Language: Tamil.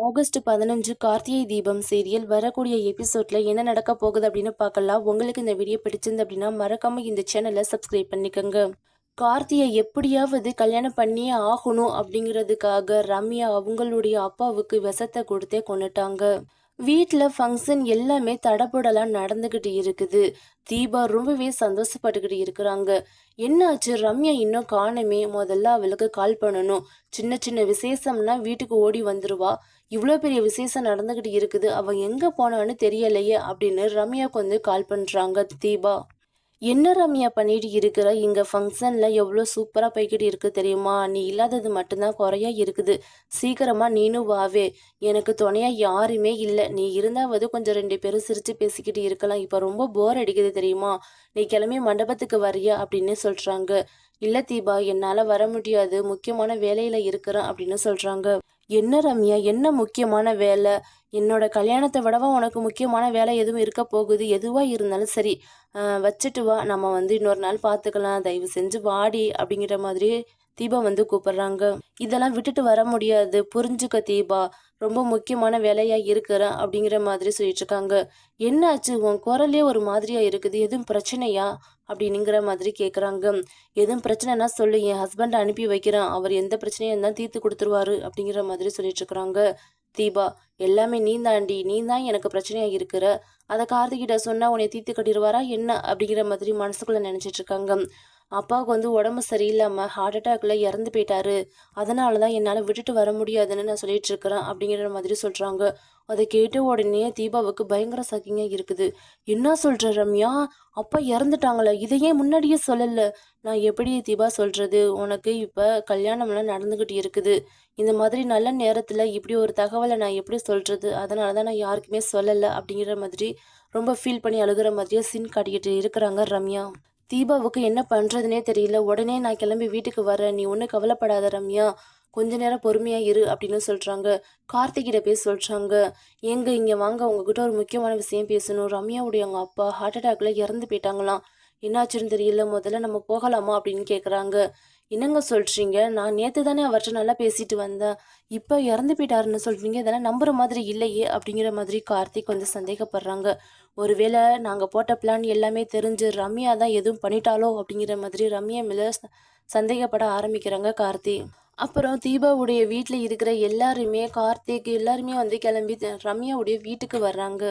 ஆகஸ்ட் 15 கார்த்திகை தீபம் சீரியல் வரக்கூடிய எபிசோட்ல என்ன நடக்க போகுது அப்படின்னு பார்க்கலாம். உங்களுக்கு இந்த வீடியோ பிடிச்சிருந்து அப்படின்னா மறக்காம இந்த சேனலை சப்ஸ்கிரைப் பண்ணிக்கோங்க. கார்த்தியை எப்படியாவது கல்யாணம் பண்ணியே ஆகணும் அப்படிங்கிறதுக்காக ரம்யா அவங்களுடைய அப்பாவுக்கு விஷத்தை கொடுத்தே கொண்டுட்டாங்க. வீட்டில் ஃபங்க்ஷன் எல்லாமே தடபுடலாம் நடந்துக்கிட்டு இருக்குது. தீபா ரொம்பவே சந்தோஷப்பட்டுக்கிட்டு இருக்கிறாங்க. என்னாச்சு ரம்யா இன்னும் காணுமே, முதல்ல அவளுக்கு கால் பண்ணணும். சின்ன சின்ன விசேஷம்னா வீட்டுக்கு ஓடி வந்துருவா. இவ்வளோ பெரிய விசேஷம் நடந்துக்கிட்டு இருக்குது, அவள் எங்கே போனான்னு தெரியலையே அப்படின்னு ரம்யாவுக்கு வந்து கால் பண்ணுறாங்க தீபா. என்ன ரம்யா பண்ணிட்டு இருக்கிற, இங்க ஃபங்க்ஷன்ல எவ்வளோ சூப்பரா போய்கிட்டு இருக்கு தெரியுமா? நீ இல்லாதது மட்டும்தான் குறையா இருக்குது. சீக்கிரமா நீனும் வாவே. எனக்கு துணையா யாருமே இல்லை. நீ இருந்தாவது கொஞ்சம் 2 பேரும் சிரிச்சு பேசிக்கிட்டு இருக்கலாம். இப்போ ரொம்ப போர் அடிக்குது தெரியுமா? நீ கிளம்பி மண்டபத்துக்கு வரியா அப்படின்னு சொல்றாங்க. இல்ல தீபா, என்னால வர முடியாது, முக்கியமான வேலையில இருக்கிறேன் அப்படின்னு சொல்றாங்க. என்ன ரம்யா, என்ன முக்கியமான வேலை? என்னோட கல்யாணத்தை விடவா உனக்கு முக்கியமான வேலை எதுவும் இருக்க போகுது? எதுவா இருந்தாலும் சரி, வச்சுட்டு வா, நம்ம வந்து இன்னொரு நாள் பார்த்துக்கலாம், தயவு செஞ்சு வாடி அப்படிங்கிற மாதிரி தீபா வந்து கூப்பிடுறாங்க. இதெல்லாம் விட்டுட்டு வர முடியாது, புரிஞ்சுக்க தீபா, ரொம்ப முக்கியமான வேலையா இருக்கிறேன் அப்படிங்கிற மாதிரி சொல்லிட்டு இருக்காங்க. என்னாச்சு, உன் குரலே ஒரு மாதிரியா இருக்குது, எதுவும் பிரச்சனையா அப்படின்னுங்கிற மாதிரி கேட்குறாங்க. எதுவும் பிரச்சனைனா சொல்லு, என் ஹஸ்பண்டை அனுப்பி வைக்கிறேன், அவர் எந்த பிரச்சனையும் இருந்தால் தீர்த்து கொடுத்துருவாரு அப்படிங்கிற மாதிரி சொல்லிட்டு இருக்கிறாங்க. தீபா, எல்லாமே நீ தாண்டி, நீ தான் எனக்கு பிரச்சனையா இருக்கிற, அதை கார்த்திகிட்ட சொன்னா உன்னை தீர்த்து கட்டிடுவாரா என்ன அப்படிங்கிற மாதிரி மனசுக்குள்ள நினைச்சிட்டு இருக்காங்க. அப்பாவுக்கு வந்து உடம்பு சரியில்லாம ஹார்ட் அட்டாக்ல இறந்து போயிட்டாரு, அதனால தான் என்னால் விட்டுட்டு வர முடியாதுன்னு நான் சொல்லிட்டு இருக்கிறேன் அப்படிங்கிற மாதிரி சொல்றாங்க. அதை கேட்ட உடனே தீபாவுக்கு பயங்கர சக்கிங்க இருக்குது. என்ன சொல்ற ரம்யா, அப்பா இறந்துட்டாங்களா? இதையே முன்னாடியே சொல்லல. நான் எப்படி தீபா சொல்றது? உனக்கு இப்ப கல்யாணம்லாம் நடந்துகிட்டு இருக்குது. இந்த மாதிரி நல்ல நேரத்துல இப்படி ஒரு தகவலை நான் எப்படி சொல்றது? அதனாலதான் நான் யாருக்குமே சொல்லல அப்படிங்கிற மாதிரி ரொம்ப ஃபீல் பண்ணி அழுகிற மாதிரியே சீன் காட்டிக்கிட்டு இருக்கிறாங்க ரம்யா. தீபாவுக்கு என்ன பண்ணுறதுனே தெரியல. உடனே நான் கிளம்பி வீட்டுக்கு வரேன், நீ ஒன்றும் கவலைப்படாத ரம்யா, கொஞ்ச நேரம் பொறுமையாக இரு அப்படின்னு சொல்கிறாங்க. கார்த்திகிட்ட போய் சொல்கிறாங்க, எங்க இங்கே வாங்க, உங்ககிட்ட ஒரு முக்கியமான விஷயம் பேசணும். ரம்யாவுடைய அவங்க அப்பா ஹார்ட் அட்டாக்ல இறந்து போயிட்டாங்களாம், என்னாச்சுன்னு தெரியல, முதல்ல நம்ம போகலாமா அப்படின்னு கேட்குறாங்க. என்னங்க சொல்கிறீங்க? நான் நேற்று தானே அவர்கிட்ட நல்லா பேசிட்டு வந்தேன், இப்போ இறந்து போயிட்டாருன்னு சொல்கிறீங்க, இதெல்லாம் நம்புற மாதிரி இல்லையே அப்படிங்கிற மாதிரி கார்த்திக் வந்து சந்தேகப்படுறாங்க. ஒருவேளை நாங்கள் போட்ட பிளான் எல்லாமே தெரிஞ்சு ரம்யா தான் எதுவும் பண்ணிட்டாலோ அப்படிங்கிற மாதிரி ரம்யா மேலே சந்தேகப்பட ஆரம்பிக்கிறாங்க கார்த்தி. அப்புறம் தீபாவுடைய வீட்டில் இருக்கிற எல்லாருமே, கார்த்திக் எல்லாருமே வந்து கிளம்பி ரம்யாவுடைய வீட்டுக்கு வர்றாங்க.